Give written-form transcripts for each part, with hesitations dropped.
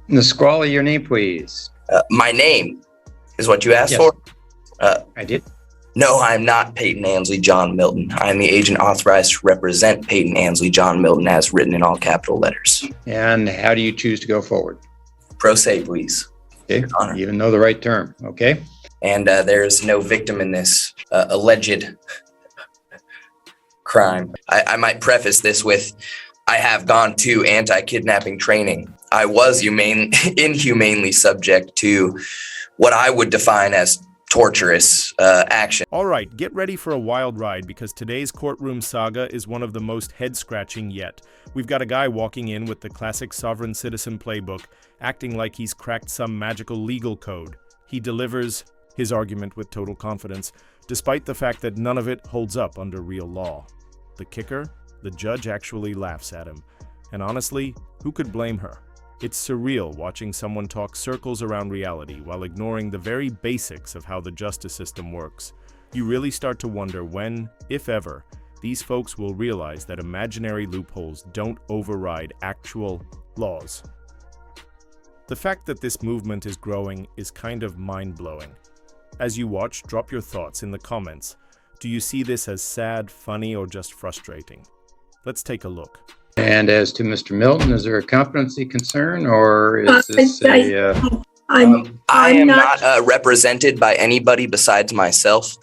Nisqually, your name, please. My name is what you asked Yes. for? I did. No, I'm not Peyton Ansley John Milton. I am the agent authorized to represent Peyton Ansley John Milton as written in all capital letters. And how do you choose to go forward? Pro se, please. Okay, Your Honor. you even know the right term, okay? And there's no victim in this alleged crime. I might preface this with, I have gone to anti-kidnapping training. I was inhumanely subject to what I would define as torturous action. All right, get ready for a wild ride because today's courtroom saga is one of the most head-scratching yet. We've got a guy walking in with the classic sovereign citizen playbook, acting like he's cracked some magical legal code. He delivers his argument with total confidence, despite the fact that none of it holds up under real law. The kicker? The judge actually laughs at him. And honestly, who could blame her? It's surreal watching someone talk circles around reality while ignoring the very basics of how the justice system works. You really start to wonder when, if ever, these folks will realize that imaginary loopholes don't override actual laws. The fact that this movement is growing is kind of mind-blowing. As you watch, drop your thoughts in the comments. Do you see this as sad, funny, or just frustrating? Let's take a look. And as to Mr. Milton, is there a competency concern, or is this I am not represented by anybody besides myself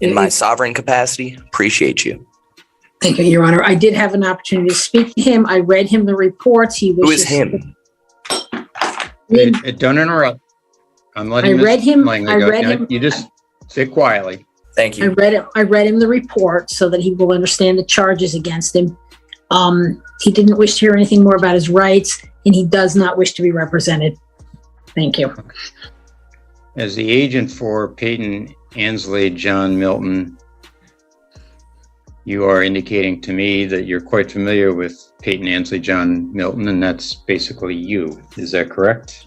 in my sovereign capacity. Appreciate you. Thank you, Your Honor. I did have an opportunity to speak to him. I read him the reports. Who is him? Don't interrupt. I'm letting I read him. Langley I go. read him. You just sit quietly. Thank you. I read him the report so that he will understand the charges against him. He didn't wish to hear anything more about his rights, and he does not wish to be represented. Thank you. As the agent for Peyton Ansley John Milton, you are indicating to me that you're quite familiar with Peyton Ansley John Milton, and that's basically you. Is that correct?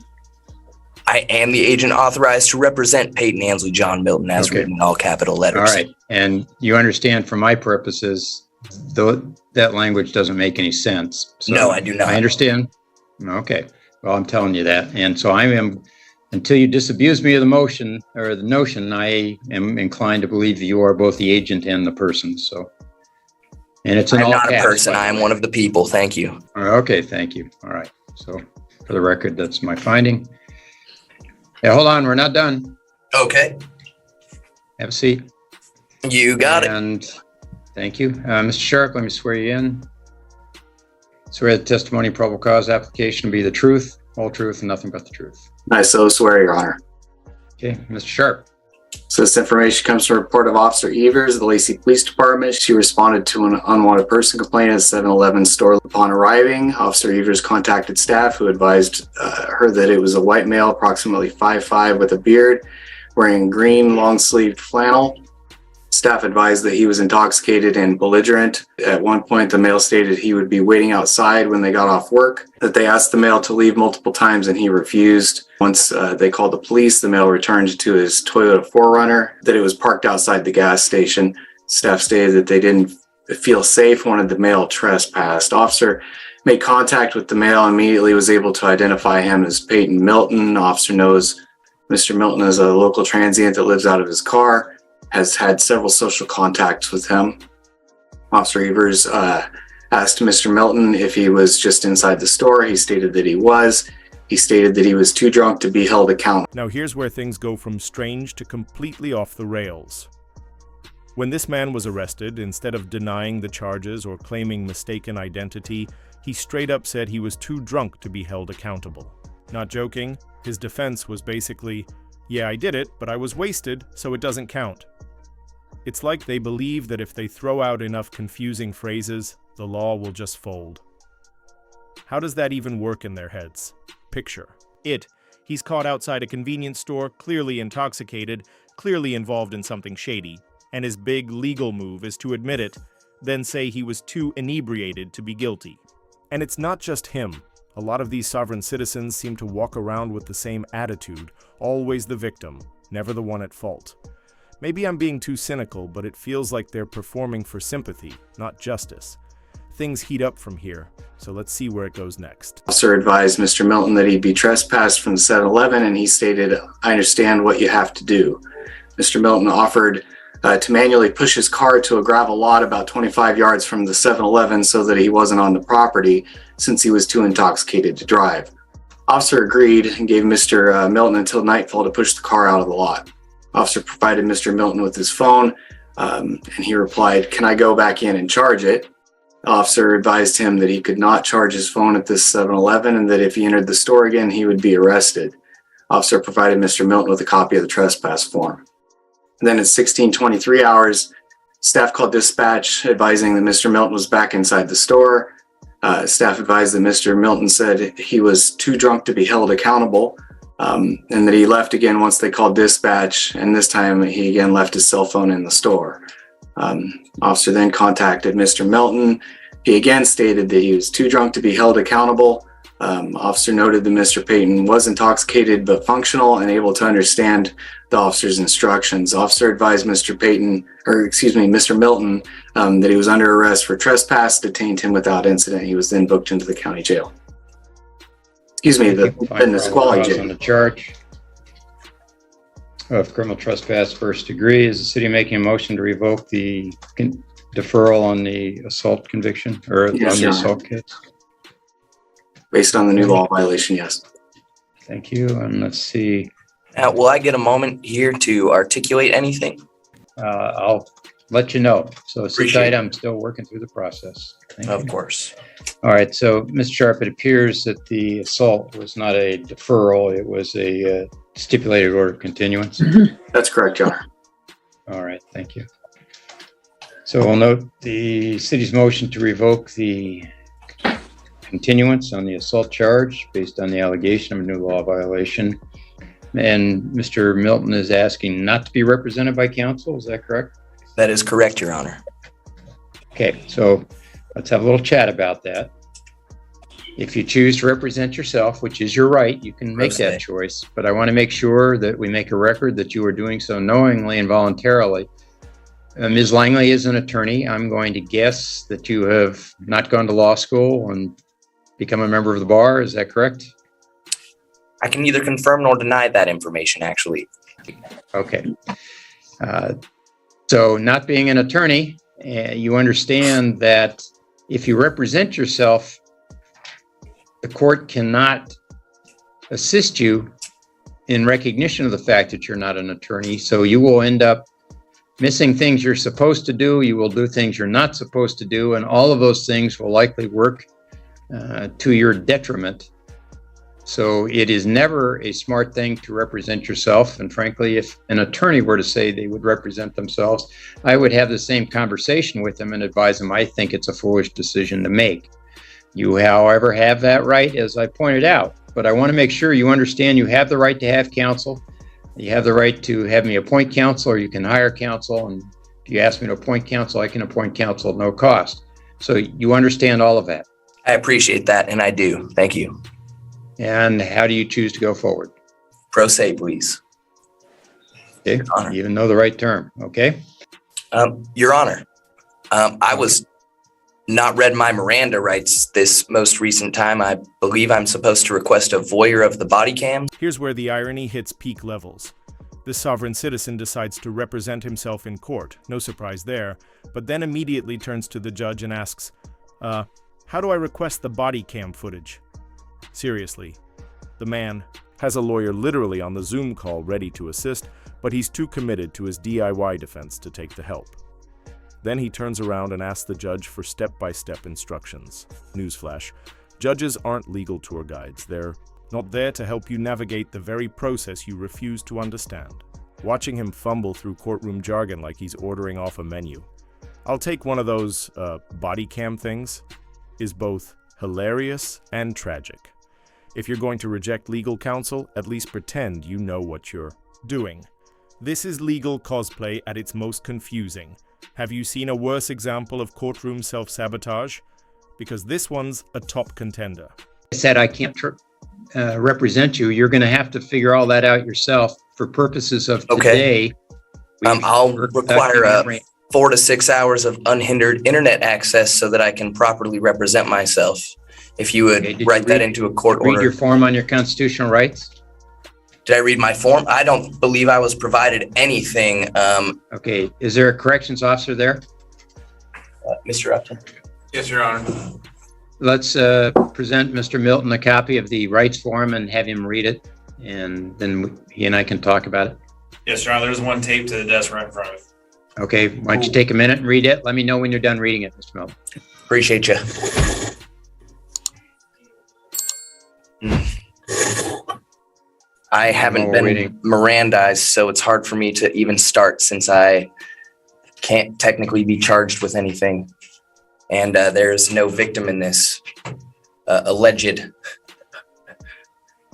I am the agent authorized to represent Peyton Ansley John Milton as written in all capital letters. All right. And you understand, for my purposes, though that language doesn't make any sense. So No, I do not. I understand. Okay. Well, I'm telling you that. And so I am, until you disabuse me of the motion or the notion, I am inclined to believe that you are both the agent and the person. So, and it's I'm not a person. I am one of the people. Thank you. Okay. Thank you. All right. So for the record, that's my finding. Yeah, hold on. We're not done. Okay. Have a seat. You got it. And thank you. Mr. Sharp, let me swear you in. Swear the testimony and probable cause application to be the truth, whole truth, and nothing but the truth. I so swear, Your Honor. Okay, Mr. Sharp. So this information comes from a report of Officer Evers of the Lacey Police Department. She responded to an unwanted person complaint at a 7-Eleven store. Upon arriving, Officer Evers contacted staff who advised her that it was a white male, approximately 5'5", with a beard, wearing green long-sleeved flannel. Staff advised that he was intoxicated and belligerent. At one point, the male stated he would be waiting outside when they got off work, that they asked the male to leave multiple times and he refused. Once they called the police, the male returned to his Toyota 4Runner, that it was parked outside the gas station. Staff stated that they didn't feel safe, wanted the male trespassed. Officer made contact with the male and immediately was able to identify him as Peyton Milton. Officer knows Mr. Milton is a local transient that lives out of his car, has had several social contacts with him. Officer Evers asked Mr. Milton if he was just inside the store. He stated that he was. He stated that he was too drunk to be held accountable. Now here's where things go from strange to completely off the rails. When this man was arrested, instead of denying the charges or claiming mistaken identity, he straight up said he was too drunk to be held accountable. Not joking, his defense was basically, yeah, I did it, but I was wasted, so it doesn't count. It's like they believe that if they throw out enough confusing phrases, the law will just fold. How does that even work in their heads? Picture. He's caught outside a convenience store, clearly intoxicated, clearly involved in something shady, and his big legal move is to admit it, then say he was too inebriated to be guilty. And it's not just him. A lot of these sovereign citizens seem to walk around with the same attitude, always the victim, never the one at fault. Maybe I'm being too cynical, but it feels like they're performing for sympathy, not justice. Things heat up from here, so let's see where it goes next. Officer advised Mr. Milton that he'd be trespassed from the 7-Eleven, and he stated, "I understand what you have to do." Mr. Milton offered to manually push his car to a gravel lot about 25 yards from the 7-Eleven so that he wasn't on the property since he was too intoxicated to drive. Officer agreed and gave Mr. Milton until nightfall to push the car out of the lot. Officer provided Mr. Milton with his phone, and he replied, "Can I go back in and charge it?" The officer advised him that he could not charge his phone at this 7-Eleven and that if he entered the store again, he would be arrested. Officer provided Mr. Milton with a copy of the trespass form. And then at 16:23 hours, staff called dispatch advising that Mr. Milton was back inside the store. Staff advised that Mr. Milton said he was too drunk to be held accountable, and that he left again once they called dispatch, and this time he again left his cell phone in the store. Officer then contacted Mr. Milton. He again stated that he was too drunk to be held accountable. Officer noted that Mr. Payton was intoxicated but functional and able to understand the officer's instructions. Officer advised Mr. Milton that he was under arrest for trespass, detained him without incident. He was then booked into the county jail. The Nisqually jail. On the charge of criminal trespass first degree, is the city making a motion to revoke the deferral on the assault conviction or Yes, on the Your assault Honor. case? Based on the new law violation, yes. Thank you. And let's see. Will I get a moment here to articulate anything? I'll let you know. So sit Appreciate tight. it. I'm still working through the process. Thank Of you. course. All right. So, Ms. Sharp, it appears that the assault was not a deferral. It was a stipulated order of continuance. That's correct, Your Honor. All right. Thank you. So we'll note the city's motion to revoke the continuance on the assault charge based on the allegation of a new law violation. And Mr. Milton is asking not to be represented by counsel. Is that correct? That is correct, Your Honor. Okay, so let's have a little chat about that. If you choose to represent yourself, which is your right, you can make that choice. But I want to make sure that we make a record that you are doing so knowingly and voluntarily. Ms. Langley is an attorney. I'm going to guess that you have not gone to law school and become a member of the bar. Is that correct? I can neither confirm nor deny that information, actually. Okay. So not being an attorney, you understand that if you represent yourself, the court cannot assist you in recognition of the fact that you're not an attorney. So you will end up missing things you're supposed to do. You will do things you're not supposed to do. And all of those things will likely work to your detriment. So it is never a smart thing to represent yourself. And frankly, if an attorney were to say they would represent themselves, I would have the same conversation with them and advise them I think it's a foolish decision to make. You, however, have that right, as I pointed out. But I want to make sure you understand you have the right to have counsel. You have the right to have me appoint counsel, or you can hire counsel. And if you ask me to appoint counsel, I can appoint counsel at no cost. So you understand all of that. I appreciate that, and I do. Thank you. And how do you choose to go forward? Pro se, please. Okay, Your Honor. even know the right term, okay? Your Honor, I was not read my Miranda rights this most recent time. I believe I'm supposed to request a voyeur of the body cam. Here's where the irony hits peak levels. The sovereign citizen decides to represent himself in court, no surprise there, but then immediately turns to the judge and asks, how do I request the body cam footage? Seriously, the man has a lawyer literally on the Zoom call ready to assist, but he's too committed to his DIY defense to take the help. Then he turns around and asks the judge for step-by-step instructions. Newsflash, judges aren't legal tour guides. They're not there to help you navigate the very process you refuse to understand. Watching him fumble through courtroom jargon like he's ordering off a menu. I'll take one of those body cam things, is both hilarious and tragic. If you're going to reject legal counsel, at least pretend you know what you're doing. This is legal cosplay at its most confusing. Have you seen a worse example of courtroom self-sabotage? Because this one's a top contender. I said I can't represent you. You're going to have to figure all that out yourself for purposes of today. I'll require a 4 to 6 hours of unhindered internet access so that I can properly represent myself. If you would Okay, did write you that read- into a court Read order. your form on your constitutional rights. Did I read my form? I don't believe I was provided anything. Okay, is there a corrections officer there? Mr. Upton. Yes, Your Honor. Let's present Mr. Milton a copy of the rights form and have him read it, and then he and I can talk about it. Yes, Your Honor. There's one taped to the desk right in front of it. Okay, why don't you take a minute and read it? Let me know when you're done reading it, Mr. Milton. Appreciate you. I haven't we're been waiting. Mirandized, so it's hard for me to even start since I can't technically be charged with anything. And there's no victim in this alleged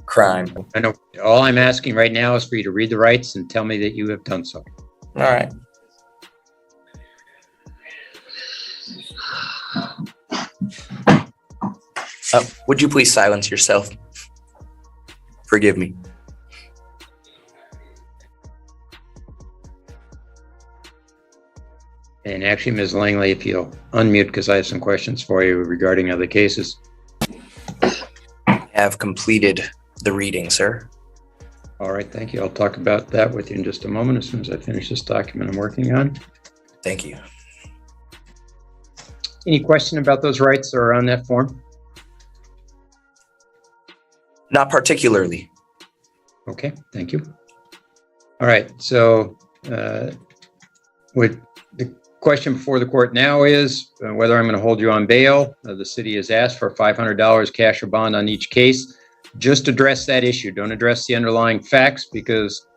crime. I know all I'm asking right now is for you to read the rights and tell me that you have done so. All right. Would you please silence yourself? Forgive me. And actually, Ms. Langley, if you'll unmute, because I have some questions for you regarding other cases. Have completed the reading, sir. All right, thank you. I'll talk about that with you in just a moment as soon as I finish this document I'm working on. Thank you. Any question about those rights that are on that form? Not particularly. Okay, thank you. All right, so what the question before the court now is whether I'm going to hold you on bail. The city has asked for $500 cash or bond on each case. Just address that issue. Don't address the underlying facts, because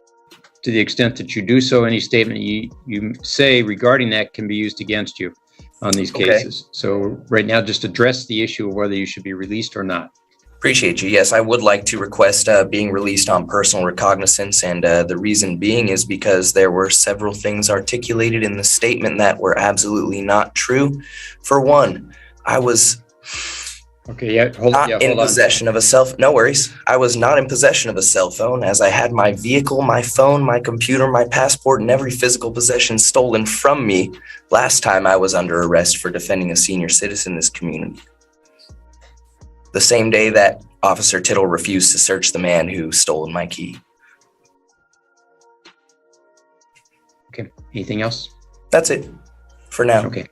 to the extent that you do so, any statement you say regarding that can be used against you on these cases. So right now, just address the issue of whether you should be released or not. Appreciate you. Yes, I would like to request being released on personal recognizance. And the reason being is because there were several things articulated in the statement that were absolutely not true. For one, I was Okay, yeah, hold not in on. possession of a cell phone. No worries. I was not in possession of a cell phone, as I had my vehicle, my phone, my computer, my passport, and every physical possession stolen from me last time I was under arrest for defending a senior citizen in this community. The same day that Officer Tittle refused to search the man who stole my key. Okay, anything else? That's it for now. Okay.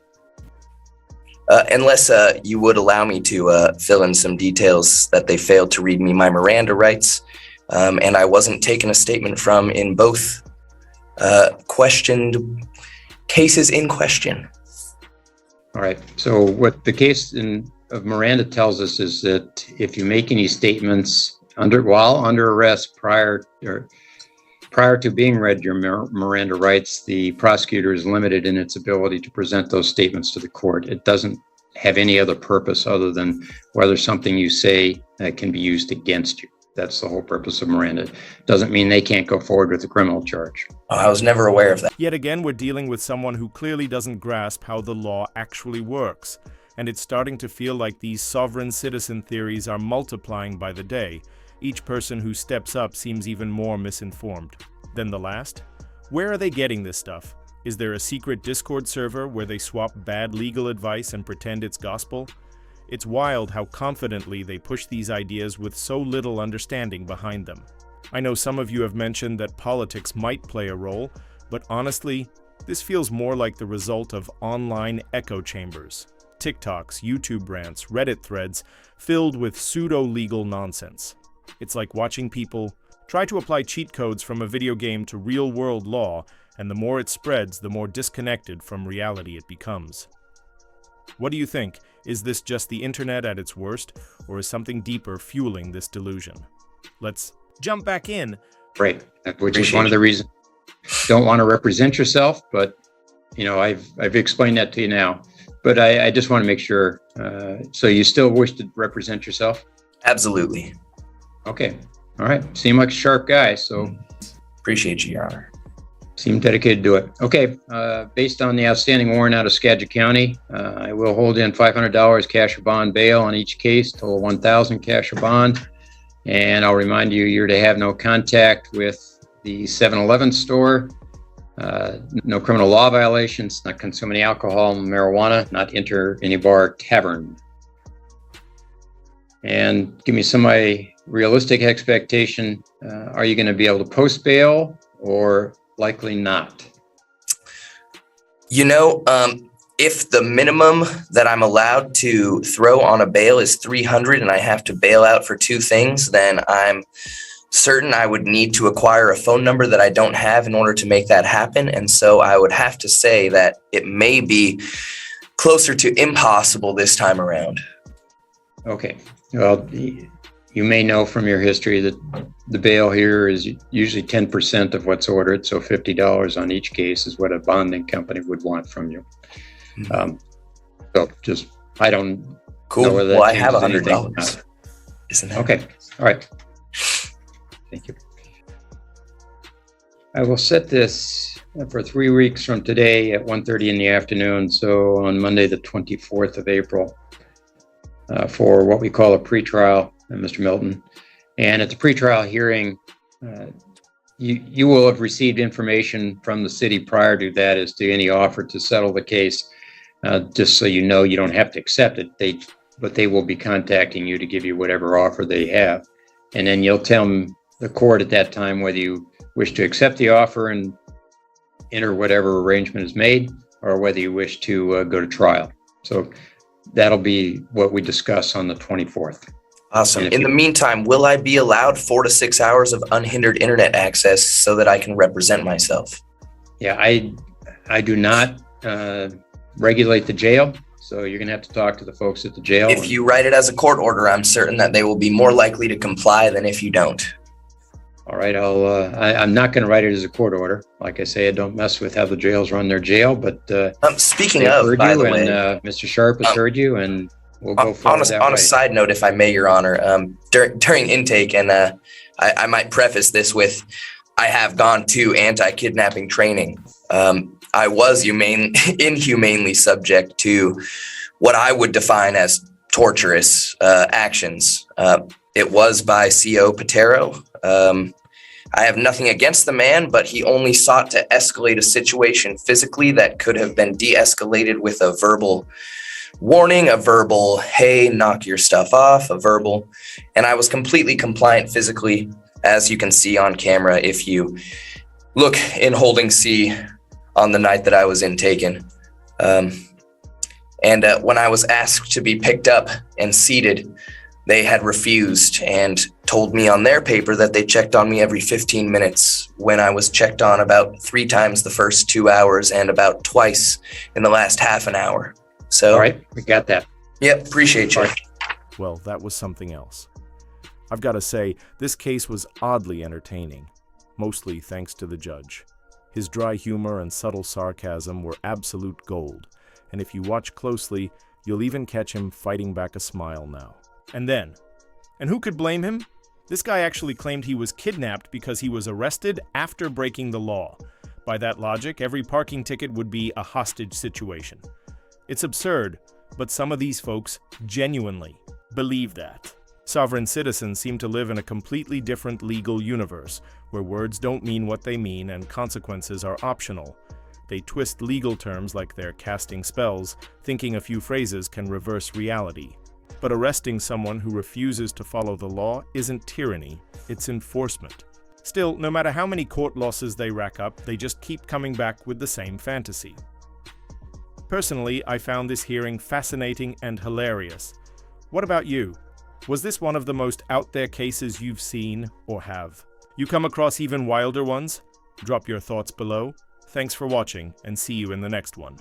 Unless you would allow me to fill in some details that they failed to read me my Miranda rights, and I wasn't taking a statement from in both questioned cases in question. All right, so what the case of Miranda tells us is that if you make any statements while under arrest prior to being read your Miranda rights, the prosecutor is limited in its ability to present those statements to the court. It doesn't have any other purpose other than whether something you say can be used against you. That's the whole purpose of Miranda. It doesn't mean they can't go forward with a criminal charge. Oh, I was never aware of that. Yet again, we're dealing with someone who clearly doesn't grasp how the law actually works. And it's starting to feel like these sovereign citizen theories are multiplying by the day. Each person who steps up seems even more misinformed than the last. Where are they getting this stuff? Is there a secret Discord server where they swap bad legal advice and pretend it's gospel? It's wild how confidently they push these ideas with so little understanding behind them. I know some of you have mentioned that politics might play a role, but honestly, this feels more like the result of online echo chambers. TikToks, YouTube rants, Reddit threads filled with pseudo-legal nonsense. It's like watching people try to apply cheat codes from a video game to real-world law, and the more it spreads, the more disconnected from reality it becomes. What do you think? Is this just the internet at its worst, or is something deeper fueling this delusion? Let's jump back in. Right, which is one of the reasons. Don't want to represent yourself, but I've explained that to you now. But I just want to make sure. So you still wish to represent yourself? Absolutely. Okay. All right. Seem like a sharp guy, so. Appreciate you, Your Honor. Seem dedicated to it. Okay. Based on the outstanding warrant out of Skagit County, I will hold in $500 cash or bond bail on each case, total $1,000 cash or bond. And I'll remind you, you're to have no contact with the 7-Eleven store No criminal law violations, not consume any alcohol, marijuana, not enter any bar, tavern. And give me some realistic expectation. Are you going to be able to post bail or likely not? You know, if the minimum that I'm allowed to throw on a bail is 300 and I have to bail out for two things, then I'm certain I would need to acquire a phone number that I don't have in order to make that happen. And so I would have to say that it may be closer to impossible this time around. Okay. Well, you may know from your history that the bail here is usually 10% of what's ordered. So $50 on each case is what a bonding company would want from you. So just, I don't know whether that Well, I have changes anything. $100. Isn't that Okay. All right. Thank you. I will set this for 3 weeks from today at 1:30 in the afternoon. So on Monday, the 24th of April, for what we call a pretrial, Mr. Milton. And at the pretrial hearing, you will have received information from the city prior to that as to any offer to settle the case. Just so you know, you don't have to accept it. But they will be contacting you to give you whatever offer they have. And then you'll tell them, the court at that time, whether you wish to accept the offer and enter whatever arrangement is made, or whether you wish to go to trial. So that'll be what we discuss on the 24th. Awesome. In the meantime, will I be allowed 4 to 6 hours of unhindered internet access so that I can represent myself? Yeah, I do not regulate the jail, so you're gonna have to talk to the folks at the jail. If you write it as a court order, I'm certain that they will be more likely to comply than if you don't. All right, I'm not going to write it as a court order. Like I say, I don't mess with how the jails run their jail, but speaking of, by the way, Mr. Sharp has heard you, and we'll go forward that way. On a side note, if I may, Your Honor, during intake, and I might preface this with, I have gone to anti-kidnapping training. I was inhumanely subject to what I would define as torturous actions. It was by C.O. Patero. I have nothing against the man, but he only sought to escalate a situation physically that could have been de-escalated with a verbal warning, a verbal, hey, knock your stuff off, a verbal. And I was completely compliant physically, as you can see on camera if you look in holding C on the night that I was intaken. And when I was asked to be picked up and seated, they had refused and told me on their paper that they checked on me every 15 minutes when I was checked on about 3 times the first 2 hours and about twice in the last half an hour. So, all right, we got that. Yep, appreciate you. Well, that was something else. I've got to say, this case was oddly entertaining, mostly thanks to the judge. His dry humor and subtle sarcasm were absolute gold, and if you watch closely, you'll even catch him fighting back a smile now. And who could blame him? This guy actually claimed he was kidnapped because he was arrested after breaking the law. By that logic, every parking ticket would be a hostage situation. It's absurd, but some of these folks genuinely believe that. Sovereign citizens seem to live in a completely different legal universe, where words don't mean what they mean and consequences are optional. They twist legal terms like they're casting spells, thinking a few phrases can reverse reality. But arresting someone who refuses to follow the law isn't tyranny, it's enforcement. Still, no matter how many court losses they rack up, they just keep coming back with the same fantasy. Personally, I found this hearing fascinating and hilarious. What about you? Was this one of the most out there cases you've seen or have? You come across even wilder ones? Drop your thoughts below. Thanks for watching, and see you in the next one.